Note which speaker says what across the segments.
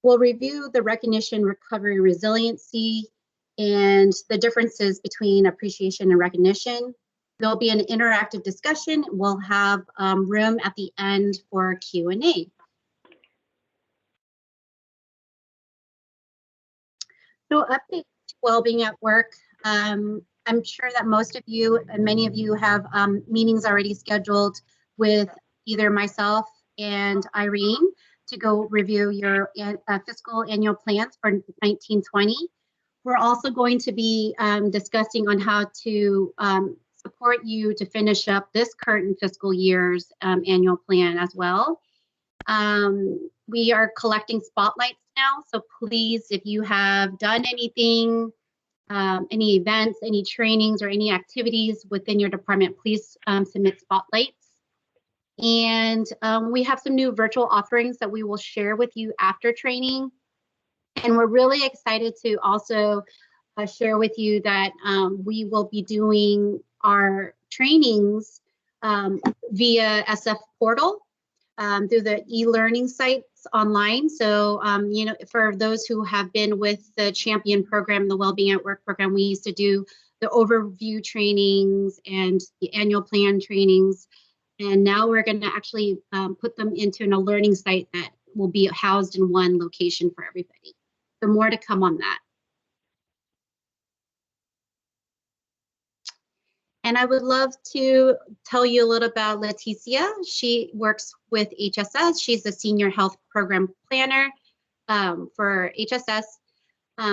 Speaker 1: We'll review the recognition, recovery, resiliency, and the differences between appreciation and recognition. There'll be an interactive discussion. We'll have room at the end for Q&A. So update to well-being at work. I'm sure that most of you and many of you have meetings already scheduled with either myself and Irene to go review your fiscal annual plans for 1920. We're also going to be discussing on how to support you to finish up this current fiscal year's annual plan as well. We are collecting spotlights now, so please, if you have done anything, any events, any trainings, or any activities within your department, please submit spotlights. And we have some new virtual offerings that we will share with you after training. And we're really excited to also share with you that we will be doing our trainings via SF Portal through the e-learning sites online. So, you know, for those who have been with the Champion program, the Wellbeing at Work program, we used to do the overview trainings and the annual plan trainings. And now we're going to actually put them into a learning site that will be housed in one location for everybody. So more to come on that. And I would love to tell you a little about Leticia. She works with HSS. She's the Senior Health Program Planner for HSS.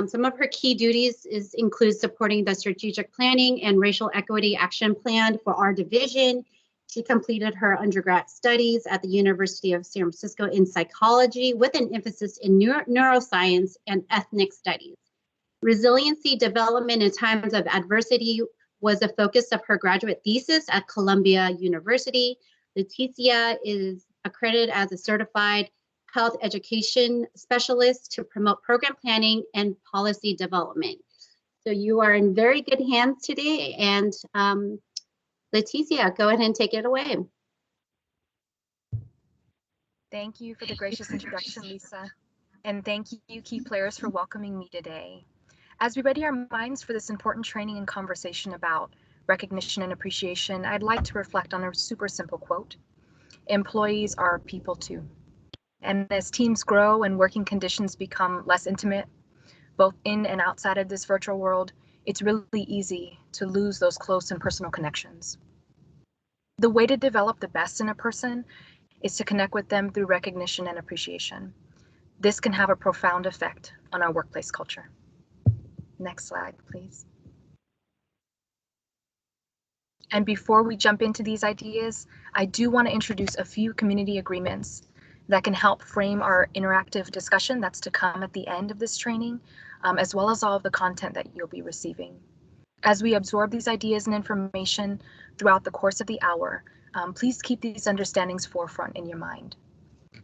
Speaker 1: Some of her key duties include supporting the strategic planning and racial equity action plan for our division. She completed her undergrad studies at the University of San Francisco in psychology with an emphasis in neuroscience and ethnic studies. Resiliency development in times of adversity was a focus of her graduate thesis at Columbia University. Leticia is accredited as a certified health education specialist to promote program planning and policy development. So you are in very good hands today. And Leticia, go ahead and take it away.
Speaker 2: Thank you for the gracious introduction, Lisa. And thank you, key players, for welcoming me today. As we ready our minds for this important training and conversation about recognition and appreciation, I'd like to reflect on a super simple quote. Employees are people too. And as teams grow and working conditions become less intimate, both in and outside of this virtual world, it's really easy to lose those close and personal connections. The way to develop the best in a person is to connect with them through recognition and appreciation. This can have a profound effect on our workplace culture. Next slide, please. And before we jump into these ideas, I do want to introduce a few community agreements that can help frame our interactive discussion that's to come at the end of this training, as well as all of the content that you'll be receiving. As we absorb these ideas and information throughout the course of the hour, please keep these understandings forefront in your mind.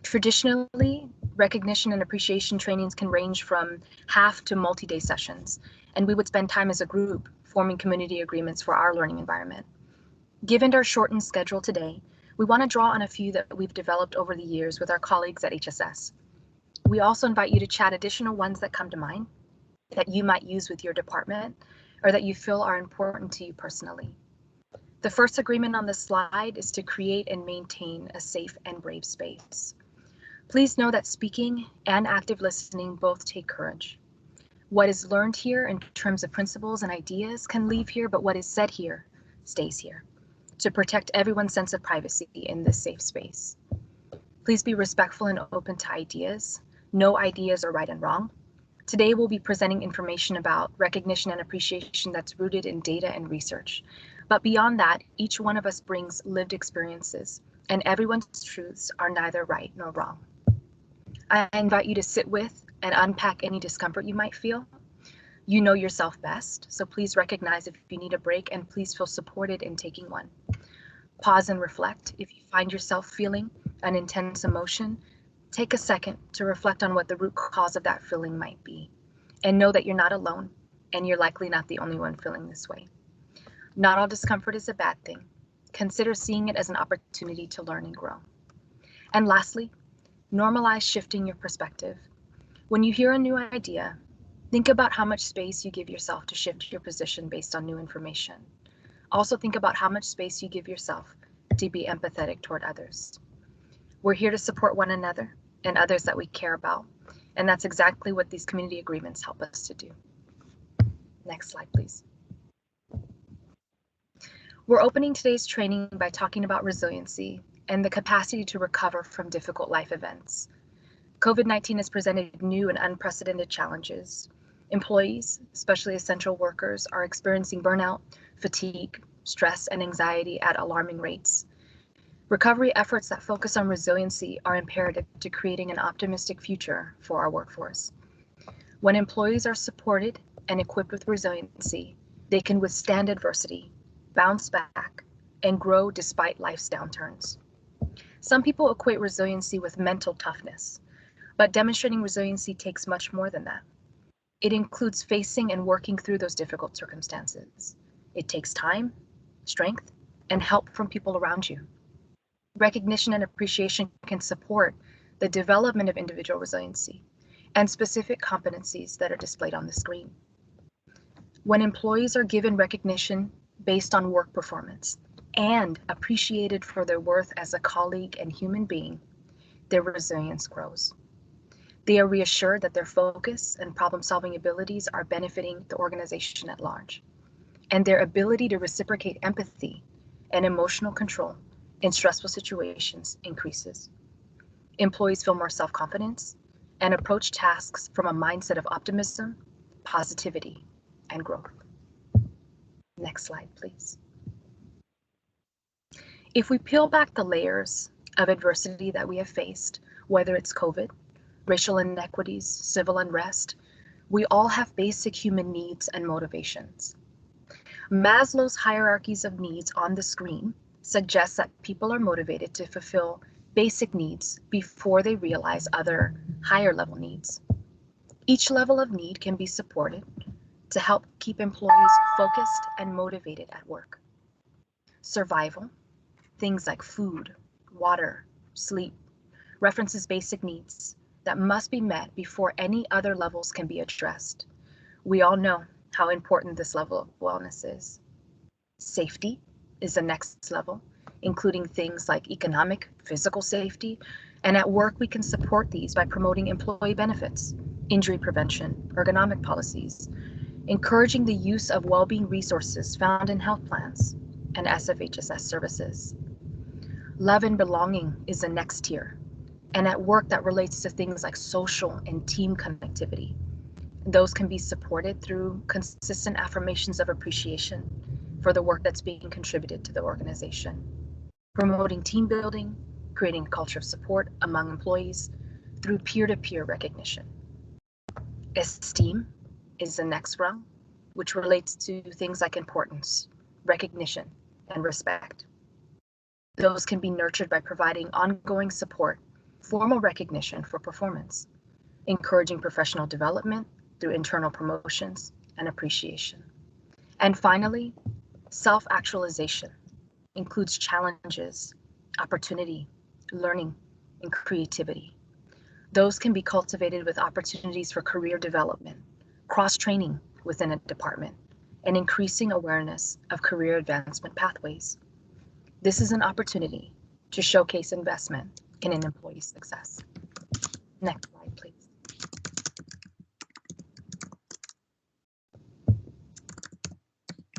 Speaker 2: Traditionally, recognition and appreciation trainings can range from half to multi-day sessions, and we would spend time as a group forming community agreements for our learning environment. Given our shortened schedule today, we want to draw on a few that we've developed over the years with our colleagues at HSS. We also invite you to chat additional ones that come to mind that you might use with your department or that you feel are important to you personally. The first agreement on this slide is to create and maintain a safe and brave space. Please know that speaking and active listening both take courage. What is learned here in terms of principles and ideas can leave here, but what is said here stays here to protect everyone's sense of privacy in this safe space. Please be respectful and open to ideas. No ideas are right and wrong. Today we'll be presenting information about recognition and appreciation that's rooted in data and research. But beyond that, each one of us brings lived experiences, and everyone's truths are neither right nor wrong. I invite you to sit with and unpack any discomfort you might feel. You know yourself best, so please recognize if you need a break and please feel supported in taking one. Pause and reflect. If you find yourself feeling an intense emotion, take a second to reflect on what the root cause of that feeling might be. And know that you're not alone, and you're likely not the only one feeling this way. Not all discomfort is a bad thing. Consider seeing it as an opportunity to learn and grow. And lastly, normalize shifting your perspective. When you hear a new idea, think about how much space you give yourself to shift your position based on new information. Also think about how much space you give yourself to be empathetic toward others. We're here to support one another and others that we care about, and that's exactly what these community agreements help us to do. Next slide, please. We're opening today's training by talking about resiliency and the capacity to recover from difficult life events. COVID-19 has presented new and unprecedented challenges. Employees, especially essential workers, are experiencing burnout, fatigue, stress, and anxiety at alarming rates. Recovery efforts that focus on resiliency are imperative to creating an optimistic future for our workforce. When employees are supported and equipped with resiliency, they can withstand adversity, bounce back, and grow despite life's downturns. Some people equate resiliency with mental toughness, but demonstrating resiliency takes much more than that. It includes facing and working through those difficult circumstances. It takes time, strength, and help from people around you. Recognition and appreciation can support the development of individual resiliency and specific competencies that are displayed on the screen. When employees are given recognition based on work performance and appreciated for their worth as a colleague and human being, their resilience grows. They are reassured that their focus and problem-solving abilities are benefiting the organization at large, and their ability to reciprocate empathy and emotional control in stressful situations increases. Employees feel more self-confidence and approach tasks from a mindset of optimism, positivity, and growth. Next slide, please. If we peel back the layers of adversity that we have faced, whether it's COVID, racial inequities, civil unrest, we all have basic human needs and motivations. Maslow's hierarchies of needs on the screen suggests that people are motivated to fulfill basic needs before they realize other higher level needs. Each level of need can be supported to help keep employees focused and motivated at work. Survival, things like food, water, sleep, references basic needs that must be met before any other levels can be addressed. We all know how important this level of wellness is. Safety is the next level, including things like economic, physical safety, and at work we can support these by promoting employee benefits, injury prevention, ergonomic policies, encouraging the use of well-being resources found in health plans and SFHSS services. Love and belonging is the next tier, and at work that relates to things like social and team connectivity. Those can be supported through consistent affirmations of appreciation for the work that's being contributed to the organization, promoting team building, creating a culture of support among employees through peer-to-peer recognition. Esteem is the next rung, which relates to things like importance, recognition, and respect. Those can be nurtured by providing ongoing support, formal recognition for performance, encouraging professional development through internal promotions and appreciation. And finally, self-actualization includes challenges, opportunity, learning, and creativity. Those can be cultivated with opportunities for career development, cross-training within a department, and increasing awareness of career advancement pathways. This is an opportunity to showcase investment in an employee's success. Next slide, please.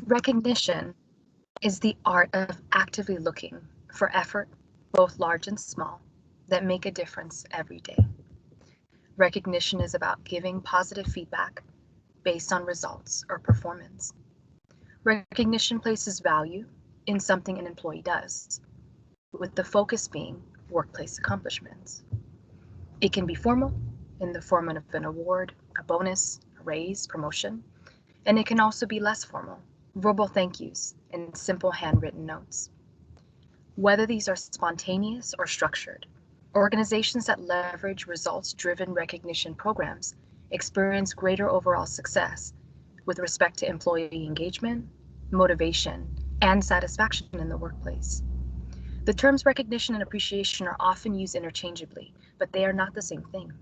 Speaker 2: Recognition is the art of actively looking for effort, both large and small, that make a difference every day. Recognition is about giving positive feedback based on results or performance. Recognition places value in something an employee does, with the focus being workplace accomplishments. It can be formal in the form of an award, a bonus, a raise, promotion, and it can also be less formal, verbal thank yous and simple handwritten notes. Whether these are spontaneous or structured, organizations that leverage results-driven recognition programs experience greater overall success with respect to employee engagement, motivation, and satisfaction in the workplace. The terms recognition and appreciation are often used interchangeably, but they are not the same thing.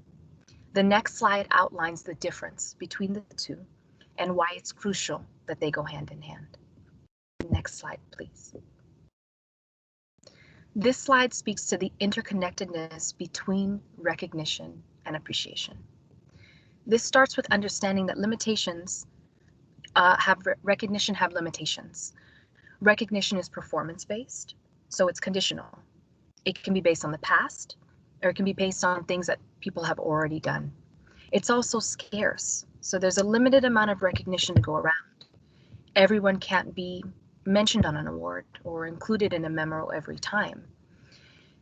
Speaker 2: The next slide outlines the difference between the two and why it's crucial that they go hand in hand. Next slide, please. This slide speaks to the interconnectedness between recognition and appreciation. This starts with understanding that recognition have limitations. Recognition is performance-based, so it's conditional. It can be based on the past, or it can be based on things that people have already done. It's also scarce, so there's a limited amount of recognition to go around. Everyone can't be mentioned on an award or included in a memo every time.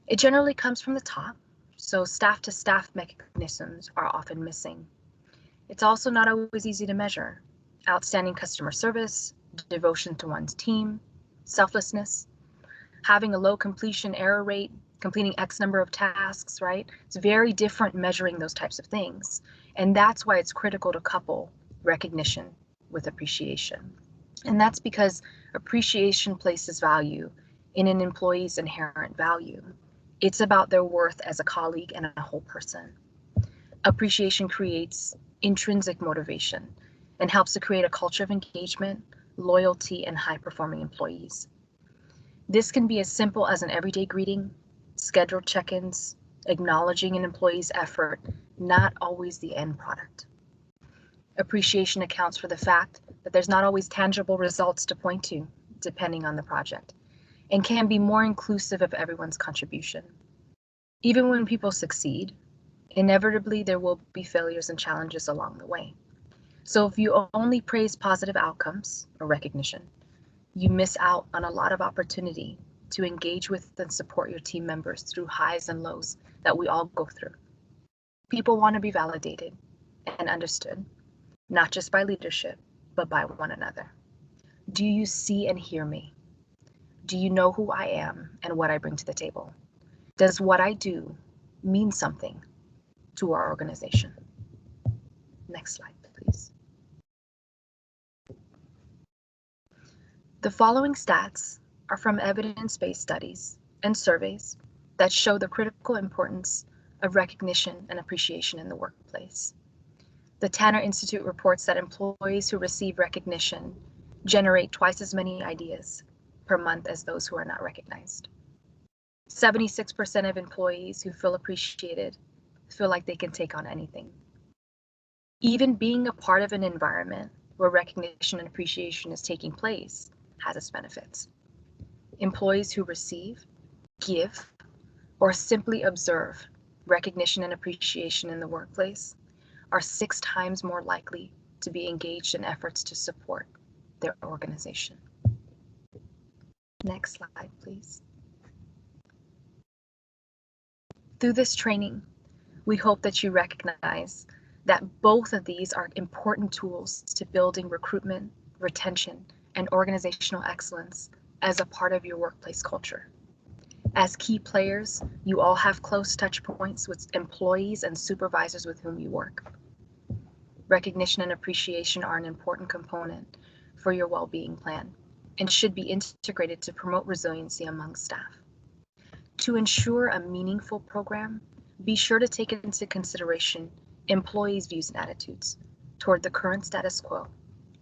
Speaker 2: It generally comes from the top, so staff-to-staff mechanisms are often missing. It's also not always easy to measure. Outstanding customer service, devotion to one's team, selflessness, having a low completion error rate, completing X number of tasks, right? It's very different measuring those types of things. And that's why it's critical to couple recognition with appreciation. And that's because appreciation places value in an employee's inherent value. It's about their worth as a colleague and a whole person. Appreciation creates intrinsic motivation and helps to create a culture of engagement, loyalty, and high-performing employees. This can be as simple as an everyday greeting, scheduled check-ins, acknowledging an employee's effort, not always the end product. Appreciation accounts for the fact that there's not always tangible results to point to, depending on the project, and can be more inclusive of everyone's contribution. Even when people succeed, inevitably there will be failures and challenges along the way. So if you only praise positive outcomes or recognition, you miss out on a lot of opportunity to engage with and support your team members through highs and lows that we all go through. People want to be validated and understood, not just by leadership, but by one another. Do you see and hear me? Do you know who I am and what I bring to the table? Does what I do mean something to our organization? Next slide, please. The following stats are from evidence-based studies and surveys that show the critical importance of recognition and appreciation in the workplace. The Tanner Institute reports that employees who receive recognition generate twice as many ideas per month as those who are not recognized. 76% of employees who feel appreciated feel like they can take on anything. Even being a part of an environment where recognition and appreciation is taking place has its benefits. Employees who receive, give, or simply observe recognition and appreciation in the workplace are 6 times more likely to be engaged in efforts to support their organization. Next slide, please. Through this training, we hope that you recognize that both of these are important tools to building recruitment, retention, and organizational excellence as a part of your workplace culture. As key players, you all have close touch points with employees and supervisors with whom you work. Recognition and appreciation are an important component for your well-being plan and should be integrated to promote resiliency among staff. To ensure a meaningful program, be sure to take into consideration employees' views and attitudes toward the current status quo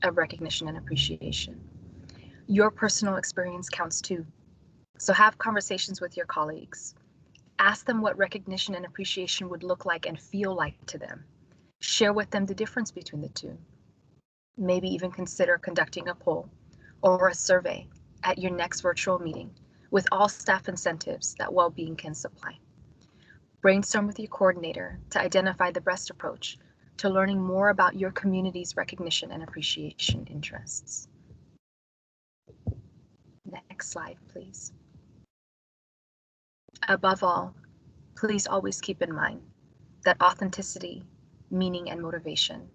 Speaker 2: of recognition and appreciation. Your personal experience counts too, so have conversations with your colleagues. Ask them what recognition and appreciation would look like and feel like to them. Share with them the difference between the two. Maybe even consider conducting a poll or a survey at your next virtual meeting with all staff incentives that well-being can supply. Brainstorm with your coordinator to identify the best approach to learning more about your community's recognition and appreciation interests. Next slide, please. Above all, please always keep in mind that authenticity, meaning, and motivation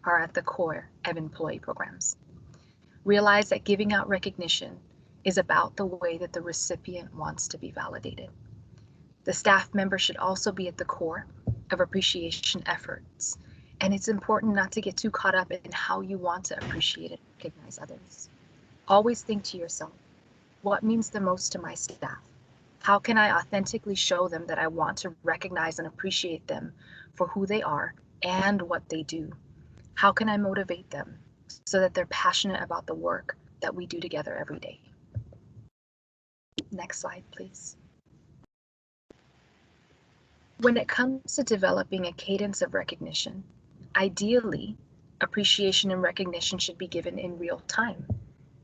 Speaker 2: are at the core of employee programs. Realize that giving out recognition is about the way that the recipient wants to be validated. The staff member should also be at the core of appreciation efforts, and it's important not to get too caught up in how you want to appreciate and recognize others. Always think to yourself, what means the most to my staff? How can I authentically show them that I want to recognize and appreciate them for who they are and what they do. How can I motivate them so that they're passionate about the work that we do together every day? Next slide, please. When it comes to developing a cadence of recognition, ideally, appreciation and recognition should be given in real time,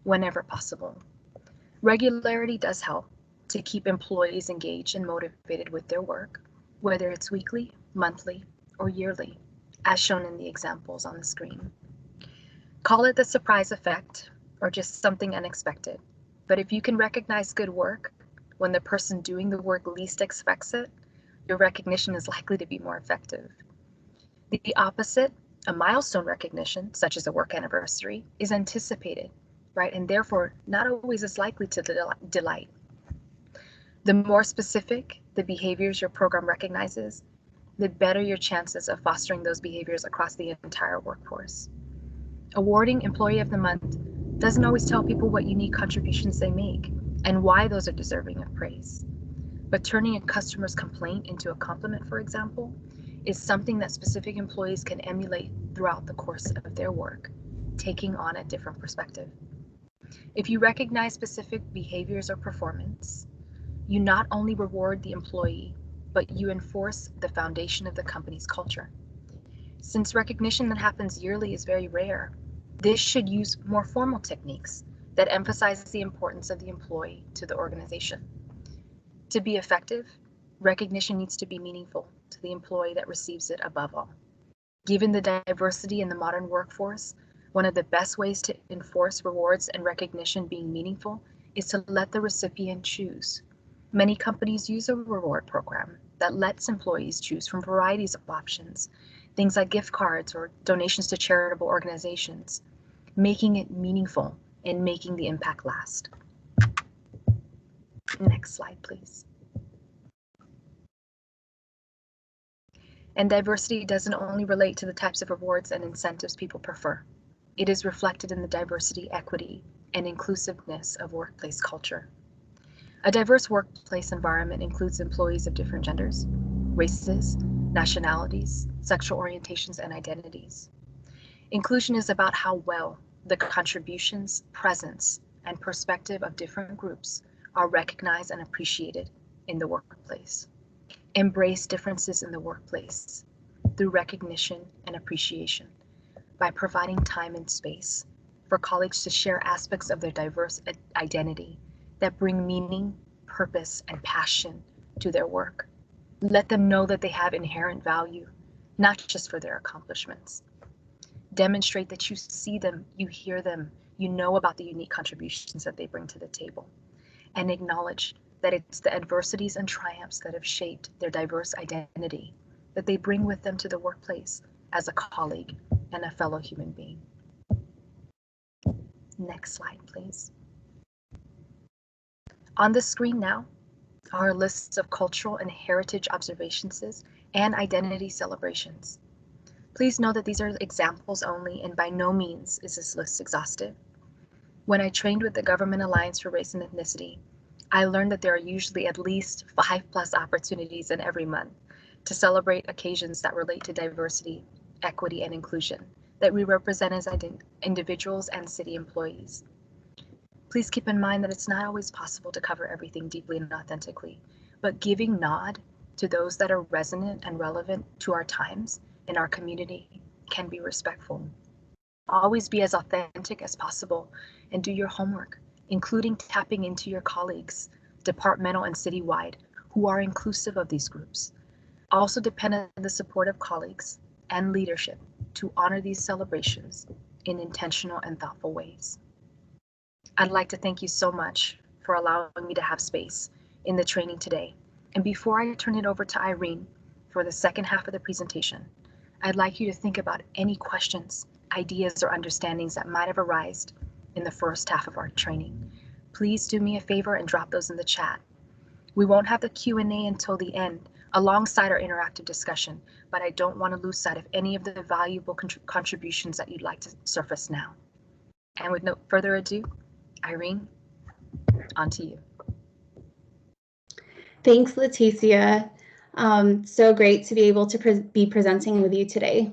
Speaker 2: whenever possible. Regularity does help to keep employees engaged and motivated with their work, whether it's weekly, monthly, or yearly, as shown in the examples on the screen. Call it the surprise effect or just something unexpected, but if you can recognize good work when the person doing the work least expects it, your recognition is likely to be more effective. The opposite, a milestone recognition, such as a work anniversary, is anticipated, right? And therefore not always as likely to delight. The more specific the behaviors your program recognizes, the better your chances of fostering those behaviors across the entire workforce. Awarding Employee of the Month doesn't always tell people what unique contributions they make and why those are deserving of praise. But turning a customer's complaint into a compliment, for example, is something that specific employees can emulate throughout the course of their work, taking on a different perspective. If you recognize specific behaviors or performance, you not only reward the employee, but you enforce the foundation of the company's culture. Since recognition that happens yearly is very rare, this should use more formal techniques that emphasize the importance of the employee to the organization. To be effective, recognition needs to be meaningful to the employee that receives it above all. Given the diversity in the modern workforce, one of the best ways to enforce rewards and recognition being meaningful is to let the recipient choose. Many companies use a reward program that lets employees choose from varieties of options, things like gift cards or donations to charitable organizations, making it meaningful and making the impact last. Next slide, please. And diversity doesn't only relate to the types of rewards and incentives people prefer. It is reflected in the diversity, equity, and inclusiveness of workplace culture. A diverse workplace environment includes employees of different genders, races, nationalities, sexual orientations, and identities. Inclusion is about how well the contributions, presence, and perspective of different groups are recognized and appreciated in the workplace. Embrace differences in the workplace through recognition and appreciation by providing time and space for colleagues to share aspects of their diverse identity that bring meaning, purpose, and passion to their work. Let them know that they have inherent value, not just for their accomplishments. Demonstrate that you see them, you hear them, you know about the unique contributions that they bring to the table, and acknowledge that it's the adversities and triumphs that have shaped their diverse identity that they bring with them to the workplace as a colleague and a fellow human being. Next slide, please. On the screen now are lists of cultural and heritage observations and identity celebrations. Please know that these are examples only, and by no means is this list exhaustive. When I trained with the Government Alliance for Race and Ethnicity, I learned that there are usually at least 5+ opportunities in every month to celebrate occasions that relate to diversity, equity, and inclusion that we represent as individuals and city employees. Please keep in mind that it's not always possible to cover everything deeply and authentically, but giving nod to those that are resonant and relevant to our times in our community can be respectful. Always be as authentic as possible and do your homework, including tapping into your colleagues, departmental and citywide, who are inclusive of these groups. Also depend on the support of colleagues and leadership to honor these celebrations in intentional and thoughtful ways. I'd like to thank you so much for allowing me to have space in the training today. And before I turn it over to Irene for the second half of the presentation, I'd like you to think about any questions, ideas, or understandings that might have arisen in the first half of our training. Please do me a favor and drop those in the chat. We won't have the Q&A until the end, alongside our interactive discussion, but I don't want to lose sight of any of the valuable contributions that you'd like to surface now. And with no further ado, Irene, on to you.
Speaker 3: Thanks, Leticia. So great to be able to be presenting with you today.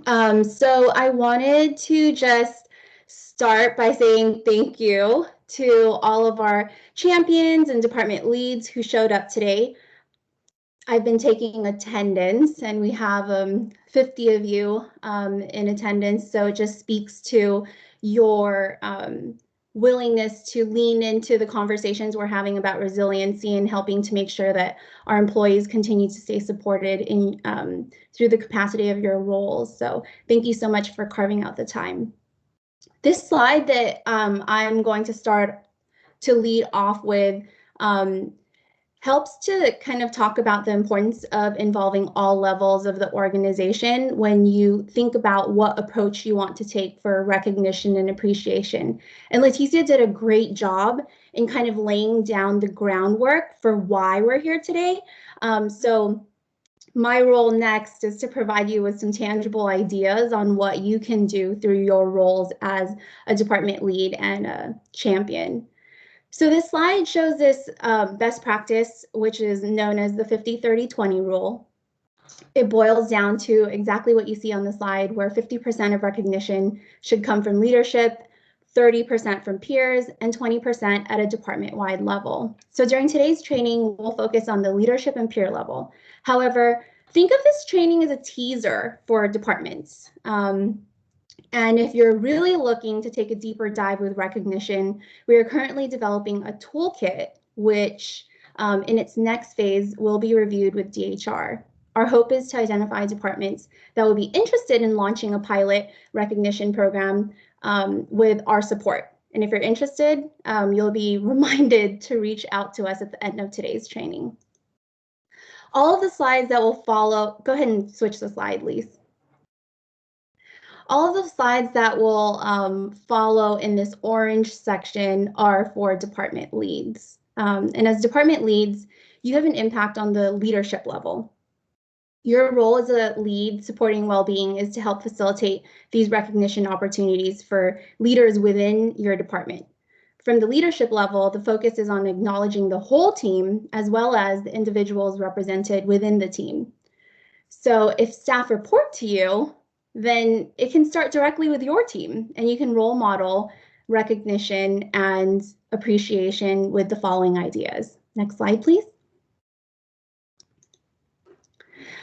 Speaker 3: So I wanted to just start by saying thank you to all of our champions and department leads who showed up today. I've been taking attendance, and we have 50 of you in attendance, so it just speaks to your willingness to lean into the conversations we're having about resiliency and helping to make sure that our employees continue to stay supported in through the capacity of your roles. So thank you so much for carving out the time. This slide that I'm going to start to lead off with helps to kind of talk about the importance of involving all levels of the organization when you think about what approach you want to take for recognition and appreciation. And Leticia did a great job in kind of laying down the groundwork for why we're here today. So my role next is to provide you with some tangible ideas on what you can do through your roles as a department lead and a champion. So this slide shows this best practice, which is known as the 50-30-20 rule. It boils down to exactly what you see on the slide, where 50% of recognition should come from leadership, 30% from peers, and 20% at a department-wide level. So during today's training, we'll focus on the leadership and peer level. However, think of this training as a teaser for departments. And if you're really looking to take a deeper dive with recognition, we are currently developing a toolkit, which in its next phase will be reviewed with DHR. Our hope is to identify departments that will be interested in launching a pilot recognition program with our support. And if you're interested, you'll be reminded to reach out to us at the end of today's training. All of the slides that will follow, go ahead and switch the slide, Lise. All of the slides that will follow in this orange section are for department leads. And as department leads, you have an impact on the leadership level. Your role as a lead supporting well-being is to help facilitate these recognition opportunities for leaders within your department. From the leadership level, the focus is on acknowledging the whole team as well as the individuals represented within the team. So if staff report to you, then it can start directly with your team, and you can role model recognition and appreciation with the following ideas. Next slide, please.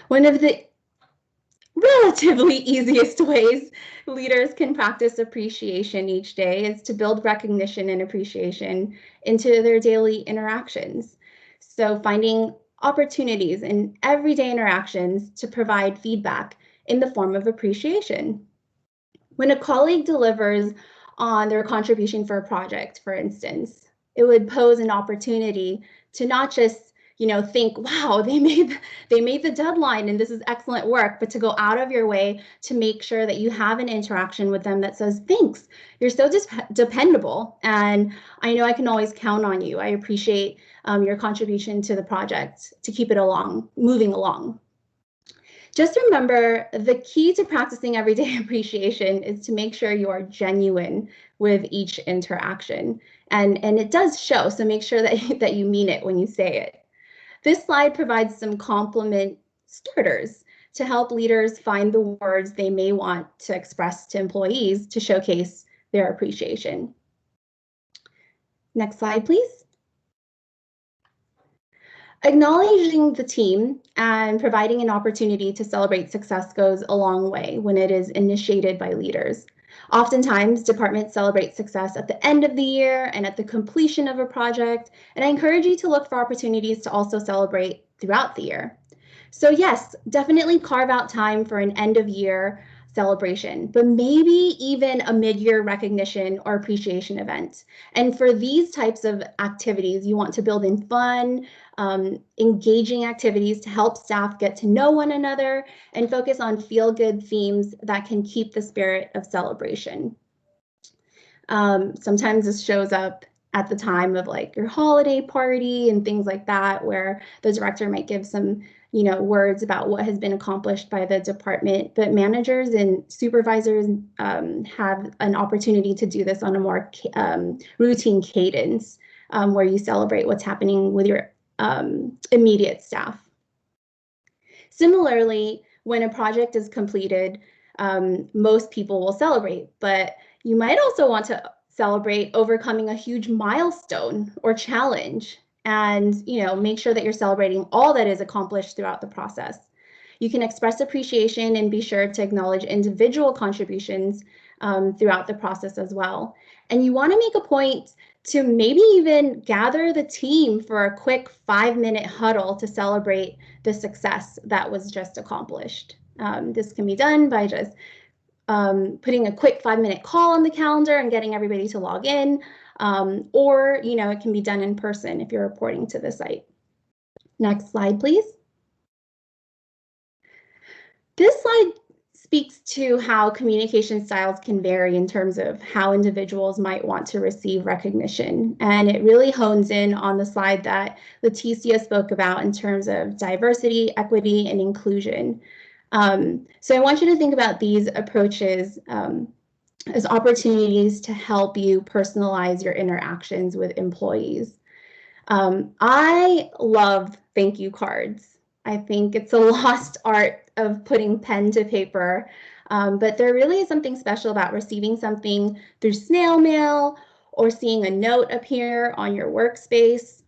Speaker 3: One of the relatively easiest ways leaders can practice appreciation each day is to build recognition and appreciation into their daily interactions. So finding opportunities in everyday interactions to provide feedback in the form of appreciation. When a colleague delivers on their contribution for a project, for instance, it would pose an opportunity to not just think, wow, they made the deadline and this is excellent work, but to go out of your way to make sure that you have an interaction with them that says, thanks, you're so dependable, and I know I can always count on you. I appreciate your contribution to the project to keep it moving along. Just remember, the key to practicing everyday appreciation is to make sure you are genuine with each interaction. And it does show, so make sure that you mean it when you say it. This slide provides some compliment starters to help leaders find the words they may want to express to employees to showcase their appreciation. Next slide, please. Acknowledging the team and providing an opportunity to celebrate success goes a long way when it is initiated by leaders. Oftentimes, departments celebrate success at the end of the year and at the completion of a project, and I encourage you to look for opportunities to also celebrate throughout the year. So yes, definitely carve out time for an end of year celebration, but maybe even a mid-year recognition or appreciation event. And for these types of activities, you want to build in fun, engaging activities to help staff get to know one another and focus on feel-good themes that can keep the spirit of celebration. Sometimes this shows up at the time of like your holiday party and things like that, where the director might give some words about what has been accomplished by the department, but managers and supervisors have an opportunity to do this on a more routine cadence, where you celebrate what's happening with your immediate staff. Similarly, when a project is completed, most people will celebrate, but you might also want to celebrate overcoming a huge milestone or challenge, and make sure that you're celebrating all that is accomplished throughout the process. You can express appreciation and be sure to acknowledge individual contributions throughout the process as well. And you want to make a point to maybe even gather the team for a quick 5-minute huddle to celebrate the success that was just accomplished. This can be done by just putting a quick 5-minute call on the calendar and getting everybody to log in, or it can be done in person if you're reporting to the site. Next slide, please. This slide speaks to how communication styles can vary in terms of how individuals might want to receive recognition. And it really hones in on the slide that Leticia spoke about in terms of diversity, equity, and inclusion. So I want you to think about these approaches as opportunities to help you personalize your interactions with employees. I love thank you cards. I think it's a lost art of putting pen to paper, but there really is something special about receiving something through snail mail or seeing a note appear on your workspace.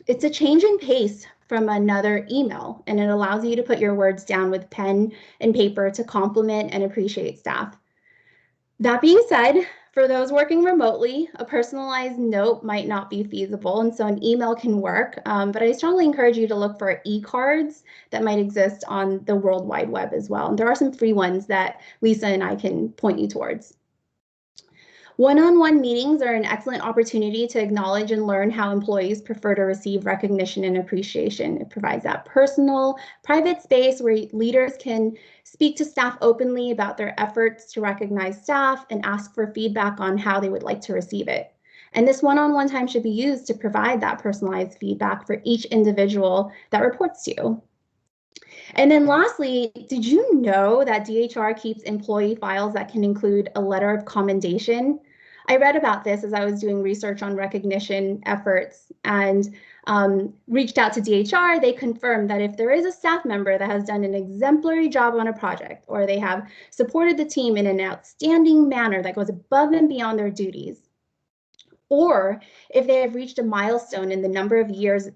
Speaker 3: It's a change in pace from another email, and it allows you to put your words down with pen and paper to compliment and appreciate staff. That being said, for those working remotely, a personalized note might not be feasible, and so an email can work, but I strongly encourage you to look for e-cards that might exist on the World Wide Web as well. And there are some free ones that Lisa and I can point you towards. One-on-one meetings are an excellent opportunity to acknowledge and learn how employees prefer to receive recognition and appreciation. It provides that personal, private space where leaders can speak to staff openly about their efforts to recognize staff and ask for feedback on how they would like to receive it. And this one-on-one time should be used to provide that personalized feedback for each individual that reports to you. And then lastly, did you know that DHR keeps employee files that can include a letter of commendation? I read about this as I was doing research on recognition efforts and reached out to DHR. They confirmed that if there is a staff member that has done an exemplary job on a project, or they have supported the team in an outstanding manner that goes above and beyond their duties, or if they have reached a milestone in the number of years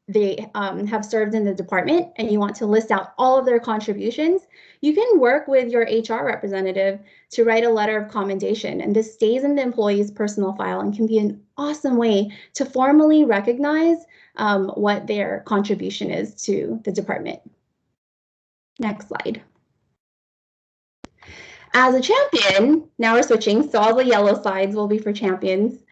Speaker 3: they have served in the department and you want to list out all of their contributions, you can work with your HR representative to write a letter of commendation. And this stays in the employee's personal file and can be an awesome way to formally recognize what their contribution is to the department. Next slide. As a champion, now we're switching, so all the yellow slides will be for champions.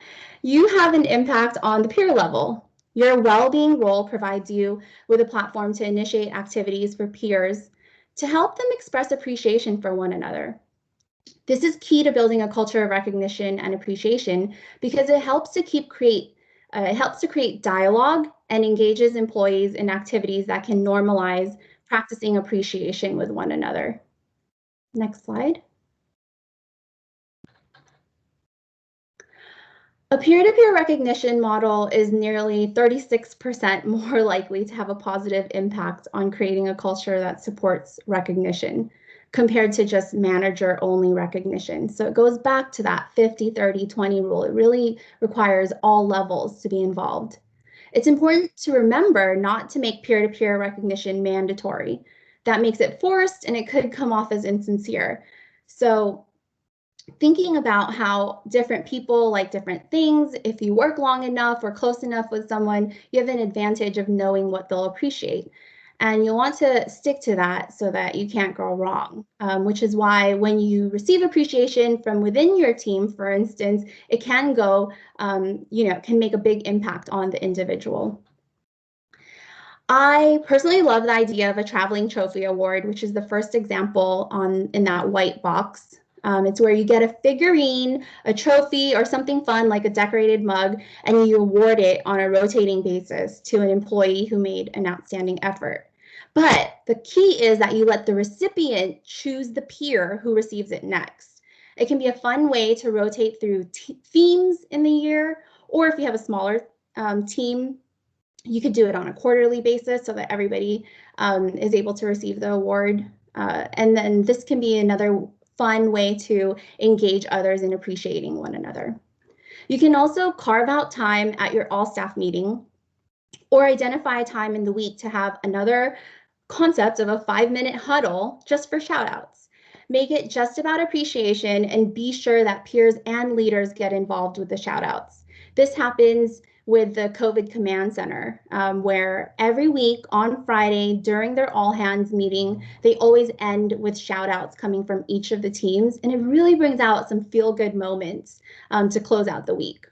Speaker 3: You have an impact on the peer level. Your well-being role provides you with a platform to initiate activities for peers to help them express appreciation for one another. This is key to building a culture of recognition and appreciation because it helps to create dialogue and engages employees in activities that can normalize practicing appreciation with one another. Next slide. A peer-to-peer recognition model is nearly 36% more likely to have a positive impact on creating a culture that supports recognition compared to just manager-only recognition. So it goes back to that 50-30-20 rule. It really requires all levels to be involved. It's important to remember not to make peer-to-peer recognition mandatory. That makes it forced and it could come off as insincere. So thinking about how different people like different things, if you work long enough or close enough with someone, you have an advantage of knowing what they'll appreciate. And you'll want to stick to that so that you can't go wrong, which is why when you receive appreciation from within your team, for instance, it can go, can make a big impact on the individual. I personally love the idea of a traveling trophy award, which is the first example in that white box. It's where you get a figurine, a trophy, or something fun like a decorated mug, and you award it on a rotating basis to an employee who made an outstanding effort. But the key is that you let the recipient choose the peer who receives it next. It can be a fun way to rotate through themes in the year, or if you have a smaller team, You could do it on a quarterly basis so that everybody is able to receive the award. And then this can be another fun way to engage others in appreciating one another. You can also carve out time at your all staff meeting or identify a time in the week to have another concept of a 5-minute huddle just for shout outs. Make it just about appreciation and be sure that peers and leaders get involved with the shout outs. This happens with the COVID Command Center, where every week on Friday during their all hands meeting, they always end with shout outs coming from each of the teams. And it really brings out some feel good moments to close out the week.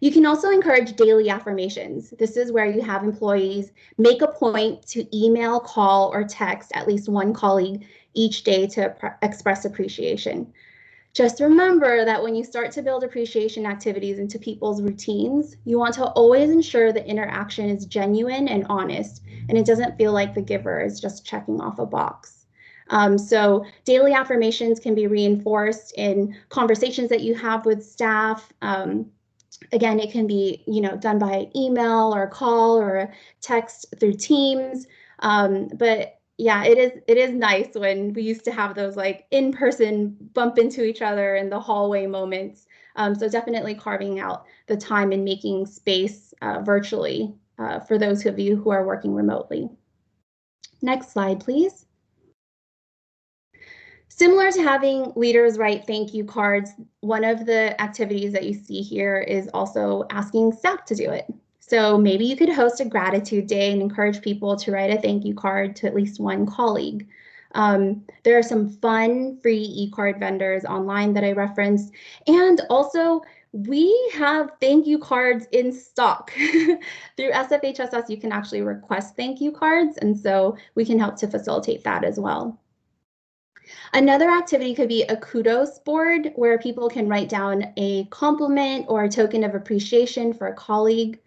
Speaker 3: You can also encourage daily affirmations. This is where you have employees make a point to email, call, or text at least one colleague each day to express appreciation. Just remember that when you start to build appreciation activities into people's routines, you want to always ensure the interaction is genuine and honest, and it doesn't feel like the giver is just checking off a box. So daily affirmations can be reinforced in conversations that you have with staff. Again, it can be, done by email or a call or a text through Teams. But yeah, it is nice when we used to have those like in-person bump into each other in the hallway moments. So definitely carving out the time and making space virtually for those of you who are working remotely. Next slide, please. Similar to having leaders write thank you cards, one of the activities that you see here is also asking staff to do it. So maybe you could host a gratitude day and encourage people to write a thank you card to at least one colleague. There are some fun free e-card vendors online that I referenced, and also we have thank you cards in stock. Through SFHSS, you can actually request thank you cards, and so we can help to facilitate that as well. Another activity could be a kudos board where people can write down a compliment or a token of appreciation for a colleague.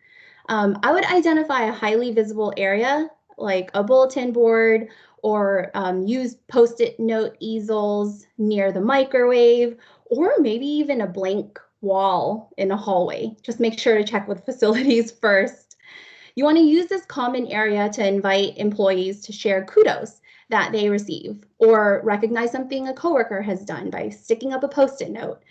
Speaker 3: I would identify a highly visible area like a bulletin board or use post-it note easels near the microwave, or maybe even a blank wall in a hallway. Just make sure to check with facilities first. You want to use this common area to invite employees to share kudos that they receive or recognize something a coworker has done by sticking up a post-it note.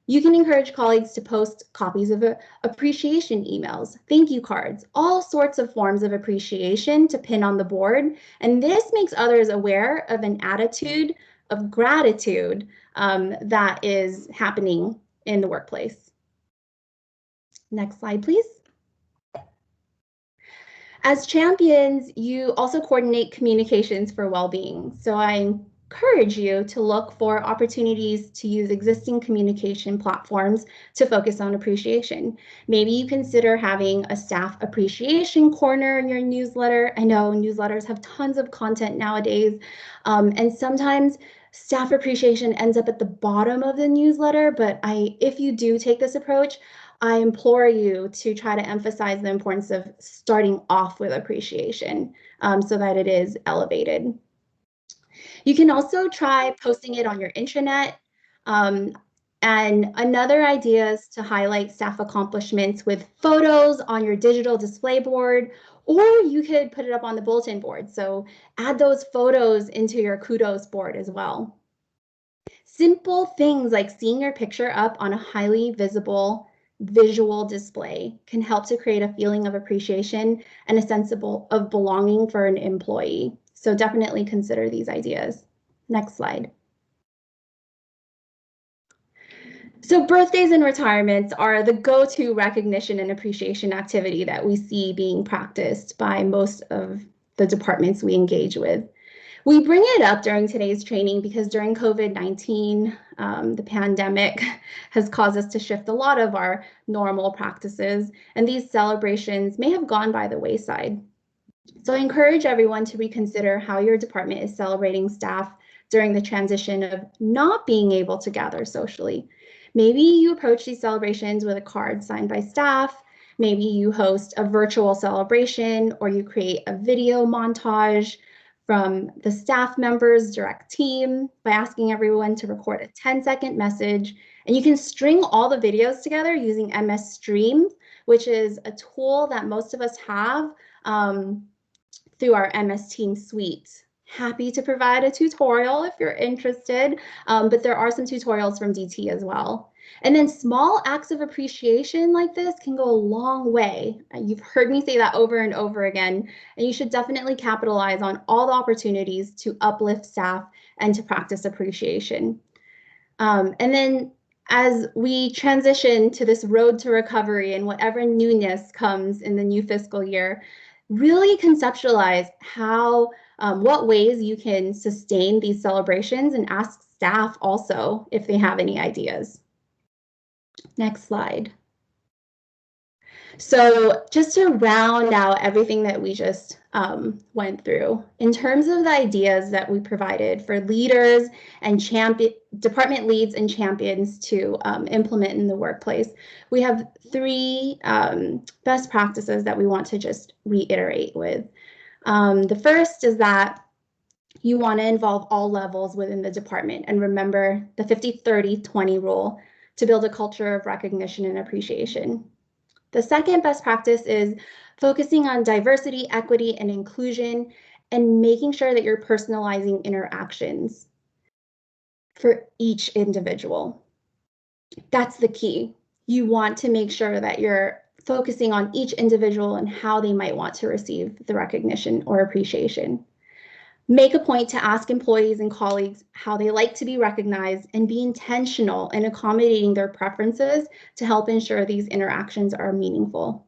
Speaker 3: You can encourage colleagues to post copies of appreciation emails, thank you cards, all sorts of forms of appreciation to pin on the board. And this makes others aware of an attitude of gratitude that is happening in the workplace. Next slide, please. As champions, you also coordinate communications for well-being. So I encourage you to look for opportunities to use existing communication platforms to focus on appreciation. Maybe you consider having a staff appreciation corner in your newsletter. I know newsletters have tons of content nowadays, and sometimes staff appreciation ends up at the bottom of the newsletter, but if you do take this approach, I implore you to try to emphasize the importance of starting off with appreciation so that it is elevated. You can also try posting it on your intranet. And another idea is to highlight staff accomplishments with photos on your digital display board, or you could put it up on the bulletin board. So add those photos into your kudos board as well. Simple things like seeing your picture up on a highly visible visual display can help to create a feeling of appreciation and a sense of belonging for an employee. So definitely consider these ideas. Next slide. So birthdays and retirements are the go-to recognition and appreciation activity that we see being practiced by most of the departments we engage with. We bring it up during today's training because during COVID-19, the pandemic has caused us to shift a lot of our normal practices, and these celebrations may have gone by the wayside. So I encourage everyone to reconsider how your department is celebrating staff during the transition of not being able to gather socially. Maybe you approach these celebrations with a card signed by staff. Maybe you host a virtual celebration, or you create a video montage from the staff members' direct team by asking everyone to record a 10-second message. And you can string all the videos together using MS Stream which is a tool that most of us have through our MS Teams suite. Happy to provide a tutorial if you're interested, but there are some tutorials from DT as well. And then small acts of appreciation like this can go a long way. You've heard me say that over and over again, and you should definitely capitalize on all the opportunities to uplift staff and to practice appreciation. And then as we transition to this road to recovery and whatever newness comes in the new fiscal year, really conceptualize how, what ways you can sustain these celebrations, and ask staff also if they have any ideas. Next slide. So just to round out everything that we just went through, in terms of the ideas that we provided for leaders and department leads and champions to implement in the workplace, we have 3 best practices that we want to just reiterate with. The first is that you want to involve all levels within the department, and remember the 50-30-20 rule to build a culture of recognition and appreciation. The second best practice is focusing on diversity, equity, and inclusion, and making sure that you're personalizing interactions for each individual. That's the key. You want to make sure that you're focusing on each individual and how they might want to receive the recognition or appreciation. Make a point to ask employees and colleagues how they like to be recognized, and be intentional in accommodating their preferences to help ensure these interactions are meaningful.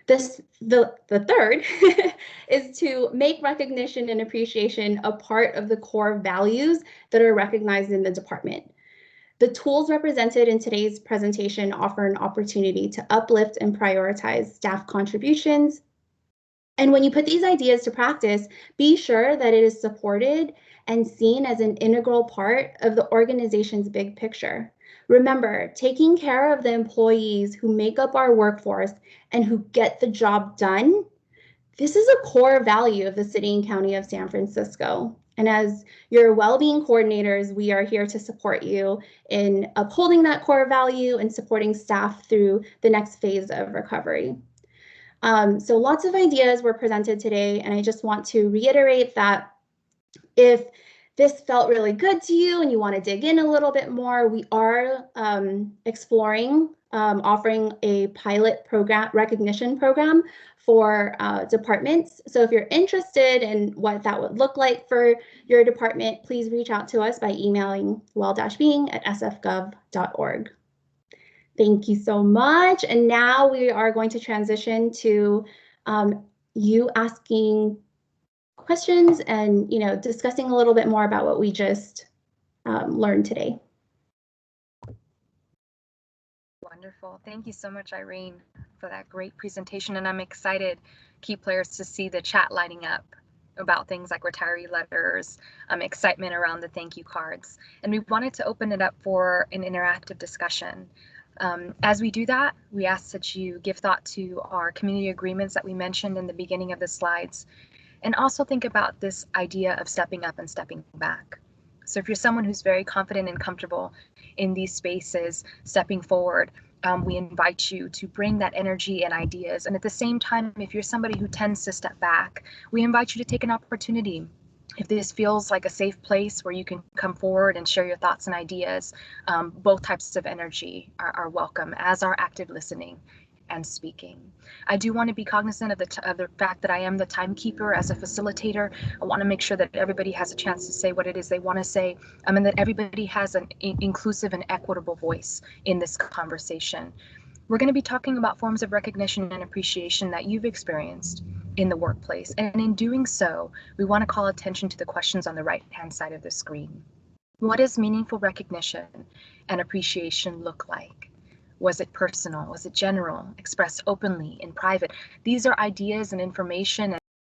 Speaker 3: The third is to make recognition and appreciation a part of the core values that are recognized in the department. The tools represented in today's presentation offer an opportunity to uplift and prioritize staff contributions. And when you put these ideas to practice, be sure that it is supported and seen as an integral part of the organization's big picture. Remember, taking care of the employees who make up our workforce and who get the job done, this is a core value of the City and County of San Francisco. And as your well-being coordinators, we are here to support you in upholding that core value and supporting staff through the next phase of recovery. So lots of ideas were presented today, and I just want to reiterate that if this felt really good to you and you want to dig in a little bit more, we are exploring offering a pilot program, recognition program for departments. So if you're interested in what that would look like for your department, please reach out to us by emailing well-being@sfgov.org. Thank you so much. And now we are going to transition to you asking questions and discussing a little bit more about what we just learned today.
Speaker 2: Wonderful. Thank you so much, Irene, for that great presentation. And I'm excited, key players, to see the chat lighting up about things like retiree letters, excitement around the thank you cards. And we wanted to open it up for an interactive discussion. As we do that, we ask that you give thought to our community agreements that we mentioned in the beginning of the slides, and also think about this idea of stepping up and stepping back. So if you're someone who's very confident and comfortable in these spaces, stepping forward, we invite you to bring that energy and ideas. And at the same time, if you're somebody who tends to step back, we invite you to take an opportunity. If this feels like a safe place where you can come forward and share your thoughts and ideas, both types of energy are welcome, as are active listening and speaking. I do want to be cognizant of the fact that I am the timekeeper as a facilitator. I want to make sure that everybody has a chance to say what it is they want to say, and that everybody has an inclusive and equitable voice in this conversation. We're going to be talking about forms of recognition and appreciation that you've experienced in the workplace. And in doing so, we want to call attention to the questions on the right-hand side of the screen. What does meaningful recognition and appreciation look like? Was it personal? Was it general? Expressed openly, in private? These are ideas and information